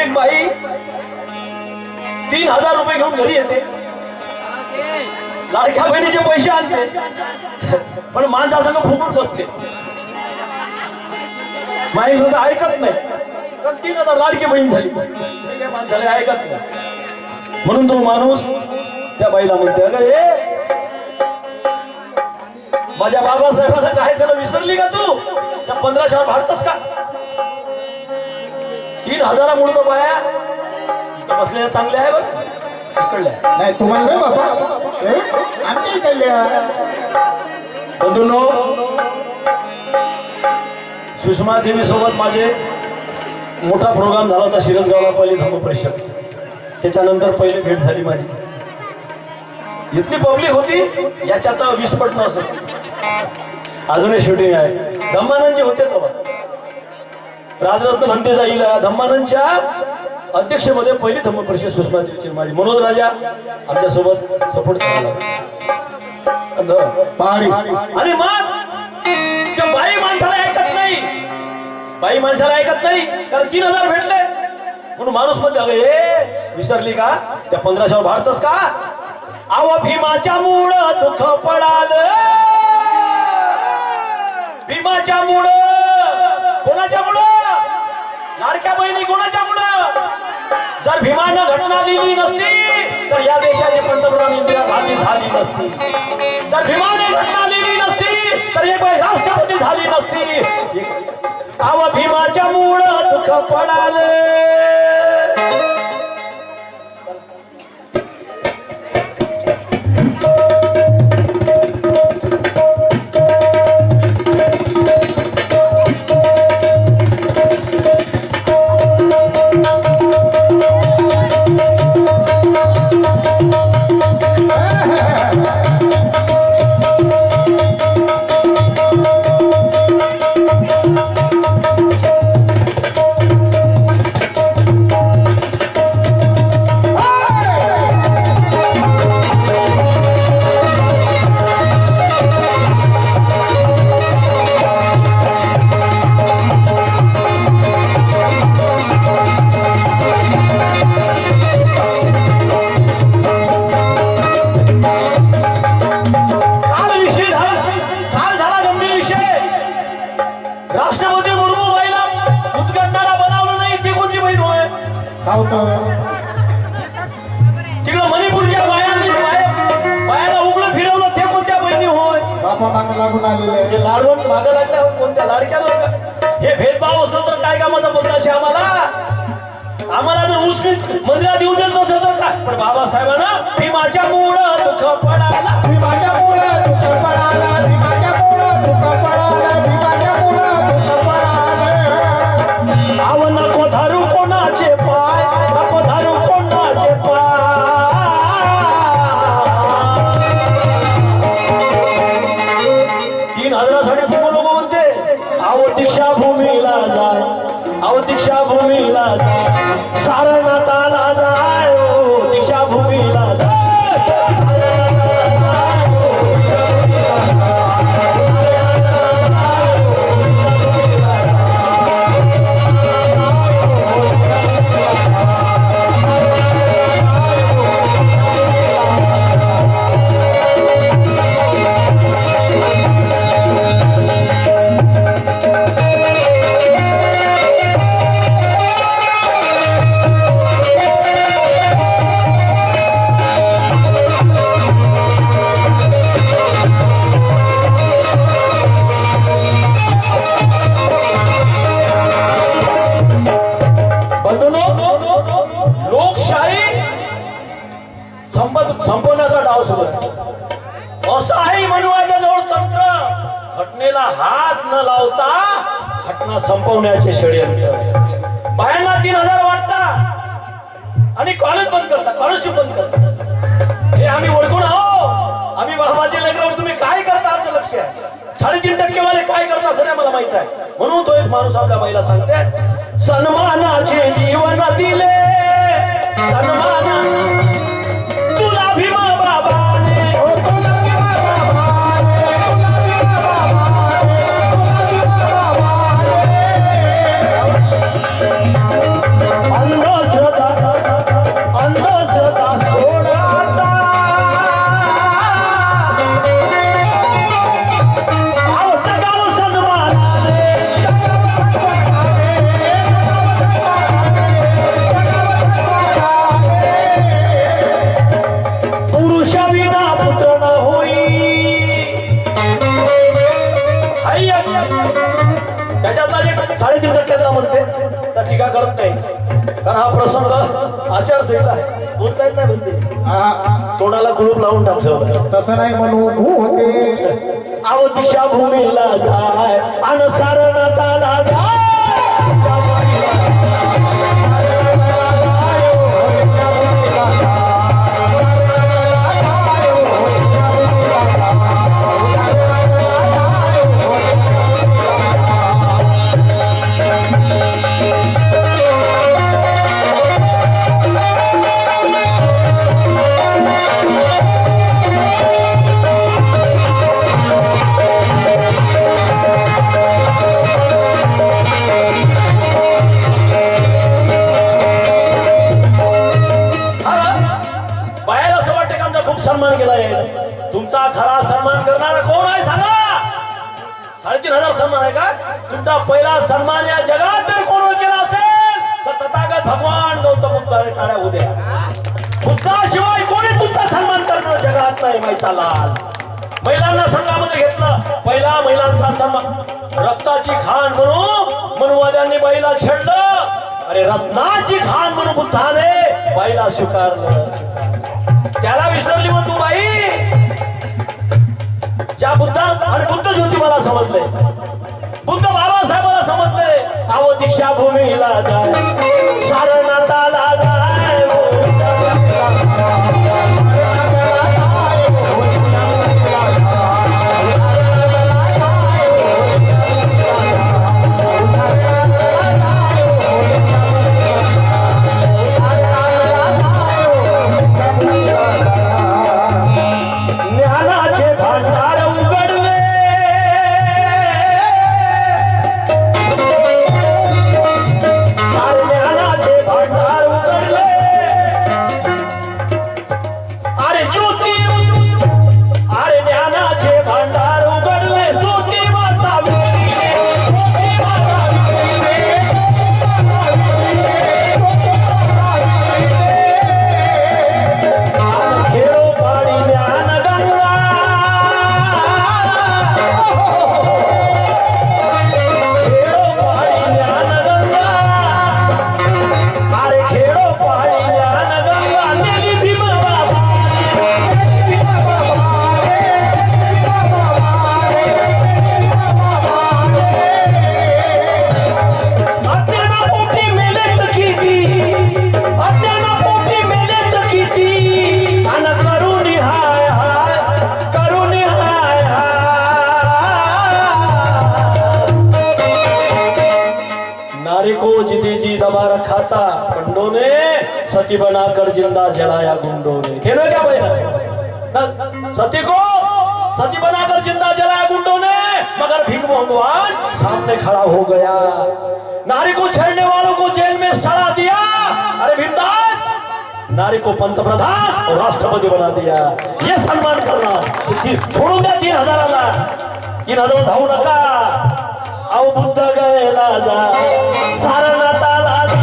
एक बाई 3000 रुपये घेऊन घरी येते, लाडक्या बहिणीचे पैसे आणते, पण माणसासंग फुकट बसते. माई सुद्धा ऐकत नाही, कारण 3000 लाडकी बहीण झाली, काय माणसाला ऐकत नाही. म्हणून तो माणूस त्या बाईला म्हणते, अगं हे माझ्या बाबासाहेबांना काय त्याला विसरली का तू? त्या 1500 भारतच का? 3000 मुळे तो बाया इथं बसलेल्या चांगल्या आहे बघ, इकडल्या नाही तुम्हाला नाही बाबा, आमच्या इकडल्या. बंधूंनो, सुषमा देवी सोबत माझे मोठा प्रोग्राम झाला होता शिरसगावला, पहिली धम्म परिषद. त्याच्यानंतर पहिली भेट झाली माझी. इतकी पब्लिक होती, याच्यात 20 पट नसत. अजूनही शूटिंग आहे. धम्मानंदजी होते तेव्हा, राजरत्न म्हणते जाईल. धम्मानंदच्या अध्यक्षमध्ये पहिली धम्म परिषद सुषमा देवीची माझी. मनोज राजा आमच्या सोबत सपोर्ट केला. आणि मग त्या बाई माणसाला ऐकत नाही, बाई माणसाला ऐकत नाही, कारण 3000 भेटले म्हणून माणूस म्हणते, अगं हे विसरली का? त्या 1500 भारतच का? आव भीमाच्या मूळ दुःख पडाल, भीमाच्या मूळ. कोणाच्या मूळ? लाडक्या बहिणी. कोणाच्या मूळ? जर भीमानं घटना दिली नसती तर या देशाचे पंतप्रधान इंदिरा गांधी झाली नसती. जर भीमाने घटना दिली नसती तर एक बाई राष्ट्रपती झाली नसती. आव भीमाच्या मूळ दुःख पडाल. तिकडं मणिपूरच्या बायांनी बायाला उघडं फिरवलं, ते कोणत्या बहिणी होय? बापा मागे लागून आलेले लाडवण मागं लागल्या कोणत्या लाडक्या लोक. हे भेदभाव असलं तर काय कामाचा बोलताशे आम्हाला जर उसने मंदिरात येऊन देत नसेल तर काय? पण बाबासाहेबांना भीमाच्या मूळ दुःख पडाला, भीमाच्या मूळ दुःख पडाला, भीमाच्या मूळ दुःख पडाला, भीमाच्या मूळ दुःख पडाला. आव नको धरू कोणाचे पाय, नको धरू कोणाचे पाय. 3000 साठी खूप लोक म्हणते, आव दीक्षाभूमीला जाय, आव दीक्षाभूमीला जाय, सारनाथाला जाय, ओ दीक्षाभूमीला जाय. संपवण्याचा डाव सुरू आहे. असं आहे मनुवाच्या जवळ तंत्र, घटनेला हात न लावता घटना संपवण्याचे षडयंत्र. बायांना 3000 वाटता आणि कॉलेज बंद करता, स्कॉलरशिप बंद करता. हे आम्ही ओळखून आहो. आम्ही माझे लेकरावर तुम्ही काय करता आमचं लक्ष आहे. 3.5% वाले काय करता सगळं मला माहित आहे. म्हणून तो एक माणूस आपल्या बाईला सांगते, सन्मानाचे जीवन दिले, सन्माना तुला भीमा बाबाने, अंध 3.5% म्हणते तर टीका करत नाही, कारण हा प्रसंग आचारसंहिता आहे, बोलता येत नाही म्हणते. तोंडाला कुलूप लावून टाकलं. तसं नाही म्हणू होते. आव दीक्षा भूमीला जाय अन सारनाथाला जाय. सन्मान केला आहे. तुमचा खरा सन्मान करणारा कोण आहे सांगा? 3,500 सन्मान आहे का? तुमचा पहिला सन्मान या जगात जर कोण केला असेल तर तथागत भगवान गौतम बुद्धाने टाळ्या उद्या. बुद्धाशिवाय कोणी तुमचा सन्मान करणार जगात नाही. माहिती लाल महिलांना संघामध्ये घेतलं, पहिला महिलांचा सन्मान. रक्ताची खाण म्हणून मनुवाद्यांनी बाईला छेडलं, अरे रत्नाची खाण म्हणून बुद्धाने बाईला स्वीकारलं. त्याला विसरली मग तू बाई? ज्या बुद्ध आणि बुद्ध ज्योतिबाला समजले, बुद्ध बाबासाहेबाला समजले, आव दीक्षा भूमीला जाय सारनाथाला जाय. खाता पंडों ने सती बनाकर जिंदा जलाया गुंडों ने. खेलो क्या भाई? सती को सती बनाकर जिंदा जलाया गुंडों ने, मगर भीख भगवान सामने खड़ा हो गया. नारी को छेड़ने वालों को जेल में सड़ा दिया. अरे भीमदास, नारी को पंतप्रधान और राष्ट्रपति बना दिया. ये सम्मान करना. छोड़ून द्या 3,000ला. 3,000 धावू नका. अहो बुद्ध गयला जा सारनाथाला जा.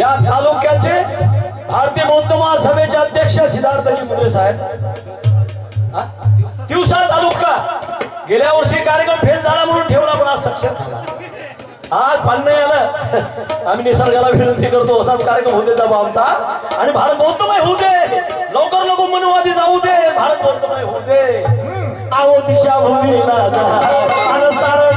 या तालुक्याचे भारतीय बौद्ध महासभेचे अध्यक्ष सिद्धार्थजी मुंडे साहेब. हा? तिवसा तालुका गेल्या वर्षी कार्यक्रम फेल झाला म्हणून ठेवला, पण आज सक्षम झाला. आज पाणी आलं. आम्ही निसर्गाला विनंती करतो असाच कार्यक्रम होते जाबा आमचा, आणि भारत बौद्धमय होऊ दे. लवकर लोक मनवादी जाऊ दे, भारत बौद्धमय होऊ दे. आहो दिशा भूमी ना जा,